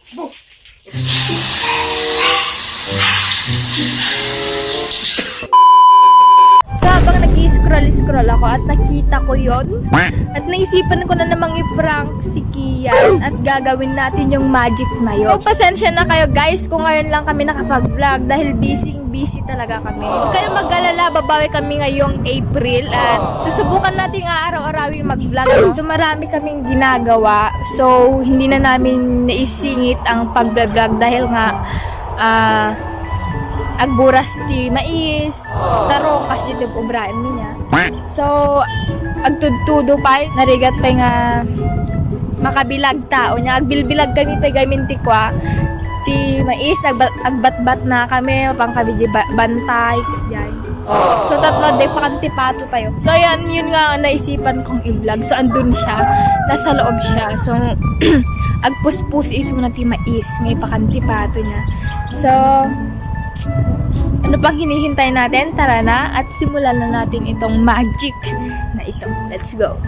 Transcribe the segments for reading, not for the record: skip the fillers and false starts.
So habang nag-i-scroll ako at nakita ko yon at naisipan ko na namang i-prank si Kian at gagawin natin yung magic na yun. So pasensya na kayo guys kung ngayon lang kami nakapag-vlog dahil busy talaga kami. Huwag kayong mag-alala, babawi kami ngayong April at susubukan natin araw-arawin mag-vlog. No? So marami kaming ginagawa, so hindi na namin naisingit ang pag-vlog dahil nga agburas ti mais, tarong kasi dito ubrain niya. So, agtudtudo pa, narigat pa nga makabilag tao niya. Agbilbilag kami pa gaminti kwa. Ti mais, agbatbat na kami, pang kabidji bantay, kasyan. So, tatlo, day pa kantipato tayo. So, yan, yun nga naisipan kong i-vlog. So, andun siya, nasa loob siya. So, agpuspus iso na ti mais, ngay pa kantipato niya. So, ano pang hinihintay natin? Tara na at simulan na natin itong magic na ito. Let's go!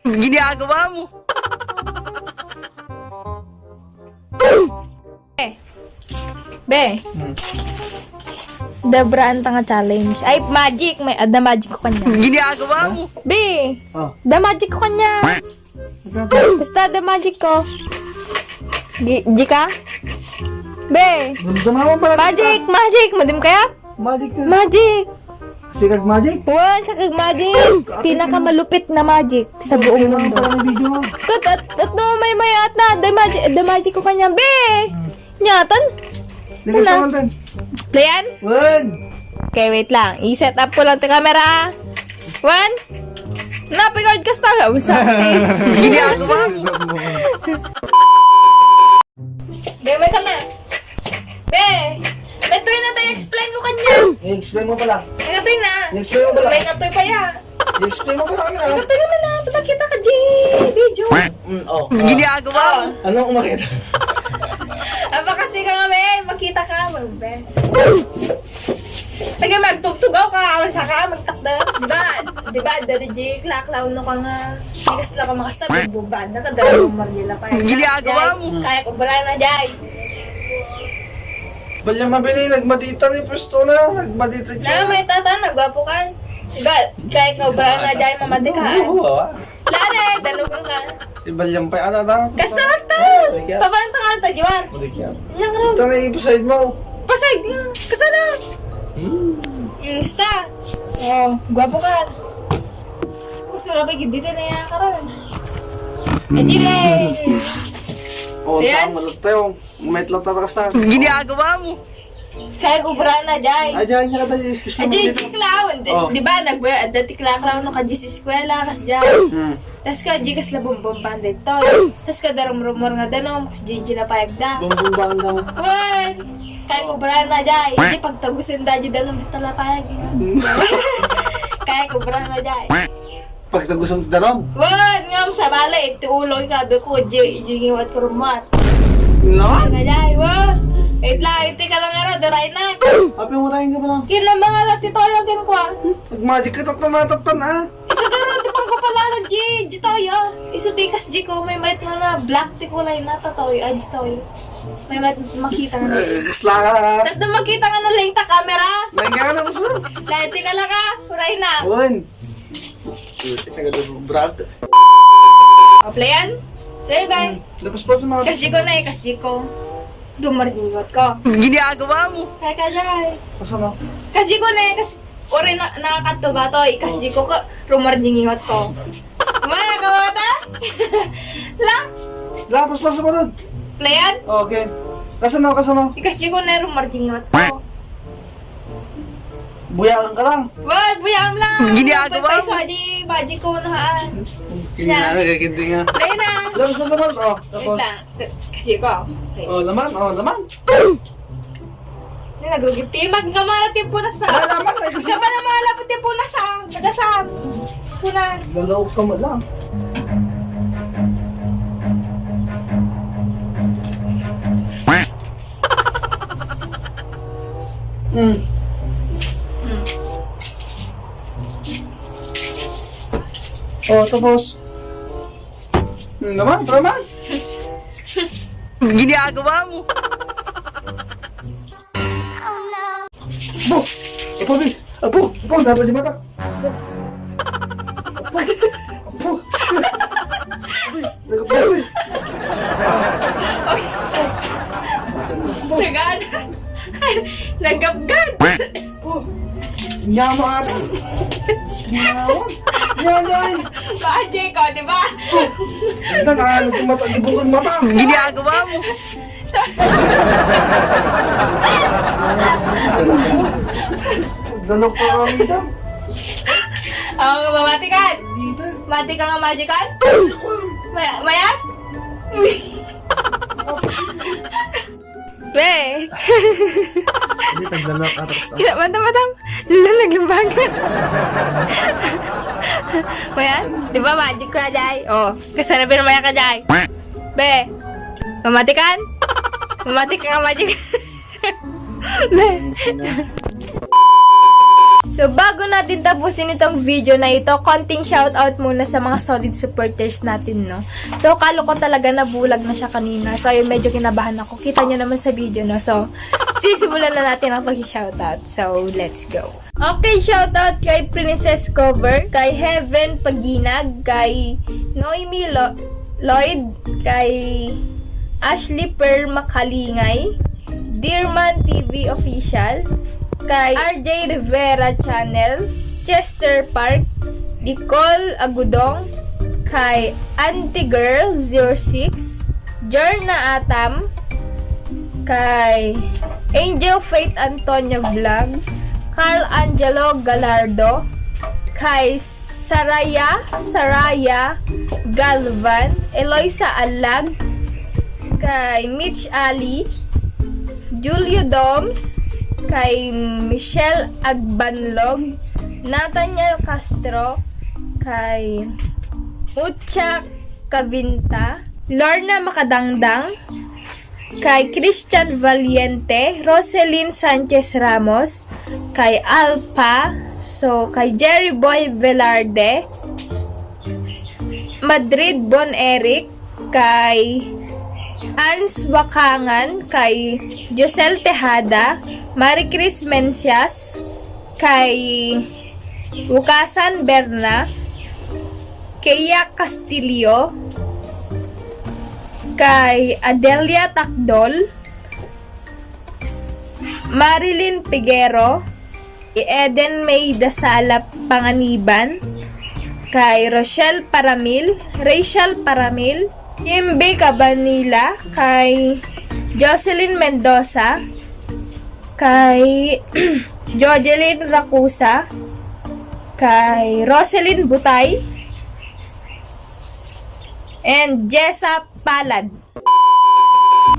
Ginagawa mo? Be! Dabraan tanga challenge. Ay, magic! May ada magic ko kanya. Ginagawa mo? Be! Oh. Da magic ko kanya. Basta da magic ko. Jika? Be! Dumdama mo pala. Magic! Magic! Madim kaya? Magic ka. Magic! Sikag magic. Wan, sakag magic! Pinakamalupit na magic sa buong Kailangan mundo. pala may video mo. At no, may mayat na. Da magic ko kanya. Be! Nyatan? Ligas Ano? naman din. Playan? One. Okay, wait lang. I-set up ko lang the camera. One. Napigard ka sa Ginagawa mo? Be, wait ka na. Be! Natoy na tayo. Explain ko kanya. I-explain mo pala. Natoy na. I-explain mo pala. May natoy pa ya. I-explain mo pala kami. Natoy naman na. Tumakita ka, G. Video. Oh. Ginagawa mo? Anong umakita? Aba kasi ka nga, Ben. Makita ka. Ben. Taga magtugtugaw ka. Awan sa ka. Magtakda. Diba? Dari G. Klaklaw no ka nga. Dikas lang ka makasta. Bubad na ka. Dari mo margila pa. Ginagawa mo? Kaya ko bala na, Jay. Balyang mabili. Nagmadita ni Presto na. Nagmadita Na, may tata. Nagwapo ka. Diba? Kaya ko bala na, Jay. Mamatikaan. Oo. Lale. Dalugan ka. Balyang pa yata na. Kasaraktan! Pabalantang ka ta, Jiwan. Balik yan. Nangarap. Ito na i-beside mo. Pasay nga. Kasana. Basta. Oh, gwapo ka. Kusura ba gindi na yan ka ron. Eh, di rin. Oo, Ayan. saan malat tayo. May tlatatakas na. Ginagawa mo? Kaya kubra na, Jay. Ay, dyan niya ka tayo. Excuse me. Ajay, chiklaw. Oh. Di ba, dati klaklaw no ka Diyos eskwela, kas Jay. Tas ka, di kas labumbumban dito. Tas ka darum-rumor nga danom, kas Gigi na payagda. Bumbumbangan daw. Wan! Kaya kubra na, Jay. Hindi pagtagusin da, di danom dito la payag. Kaya kubra na, Jay. Pagtagusan mo darom. Wan! Ngam sa balay, iti ulo ikabi ko, jigiwat ko rumat. Naman? Kaya, Jay, wan! Wait lang, iti ka lang nga, doray na. Happy mo tayo ka pa lang. Kina mga latito yung kinkwa. Pag-magic ka tatatan ha. Isa daron, di pang kapalaran, G tayo. Isa tikas, G ko, may might nga na, black ti kulay na, tatoy, ay, tatoy. May might makita nga na. Kasla ka na. Tapos na makita nga na lang ta camera. Lagi ka na mo. Lahat ka lang ka, kuray na. One. Taga doon, Brad. O, playan? Play, bye. Lapos pa sa mga... Kasi ko na kasi ko. Dumaringot ko. Ginagawa mo? Kaya ka dyan. Pasano? Kasi ko na kasi ko rin nakakato ba to? Kasi ko rumaringot ko. Mga kawata? Lang. Lapos pa sa mga doon. Playan? Okay. Kasano? Kasi ko na rumaringot ko. Buyakan ka lang. Wag, buyam lang. Ginagawa mo? Pagpaiso, di baji ko haan. Kaya na, kikindi nga. Play na. Lapos pa sa mga... Oh, Wait tapos. lang. Kasi ko. Okay. Oh, laman. Hindi nagugitimak nga mga tipunas na. Laman, ay kasi... Siya pa na mga lapot tipunas ha. Magasam. Punas. Lalaog ka mo lang. Oh, tapos. Naman, naman. Ginagawa mo. Apo! Apo, Bi! Apo! Apo! Dapat di mata! Apo! Apo! Apo! Nagad. Nagapgad. Apo! Nyama ata! Nyama! Nyama! Kaajay ko, di ba? Ito, nakahalag yung mata. Gibukod mata! Ginagawa mo. Galok pa kami daw. Ako nga mamatikan. Dito. Mati ka nga magikan? Mayat? Be. Hindi, taglalak atas. Matam. Lalaging baga. Mayat? Di ba magic ka, Jai? Oh, kasana pinamaya ka, Jai. Be. Mamatikan? Mamati ka nga magic. Be. So, bago natin tapusin itong video na ito, konting shoutout muna sa mga solid supporters natin, no? So, kalo ko talaga nabulag na siya kanina. So, ayun, medyo kinabahan ako. Kita nyo naman sa video, no? So, sisimulan na natin ang pag-shoutout. So, let's go. Okay, shoutout kay Princess Cover, kay Heaven Paginag, kay Noemi Lloyd, kay Ashley Per Makalingay, Dearman TV Official, kay RJ Rivera Channel, Chester Park, Nicole Agudong, kay Auntie Girl 06, Jorna Atam, kay Angel Faith Antonio Vlog, Carl Angelo Galardo, kay Saraya Galvan, Eloisa Alag, kay Mitch Ali, Julio Doms, kay Michelle Agbanlog, Nathaniel Castro, kay Mucha Cavinta, Lorna Makadangdang, kay Christian Valiente, Roselyn Sanchez Ramos, kay Alpa, so kay Jerry Boy Velarde, Madrid Bon Eric, kay Ans Wakangan, kay Josel Tejada, Marie Chris Mencias, kay Wukasan Berna, Keya Castillo, kay Adelia Takdol, Marilyn Piguero, Eden May Dasala Panganiban, kay Rochelle Paramil, Rachel Paramil, Kimbe Cabanilla, kay Jocelyn Mendoza, kay Jocelyn Racusa, kay Roselyn Butay, and Jessa Palad.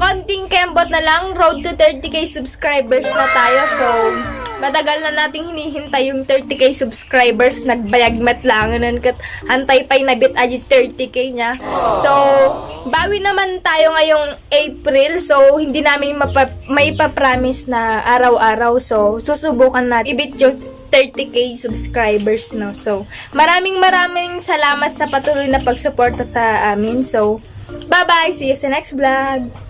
Konting kembot na lang, road to 30k subscribers na tayo. So, matagal na nating hinihintay yung 30k subscribers. Nagbayagmat lang. Hantay pa'y nabit ay 30k niya. So, bawi naman tayo ngayong April. So, hindi namin may pa-promise na araw-araw. So, susubukan natin ibit yung 30k subscribers, no? So, maraming salamat sa patuloy na pagsuporta sa amin. So, bye-bye! See you sa next vlog!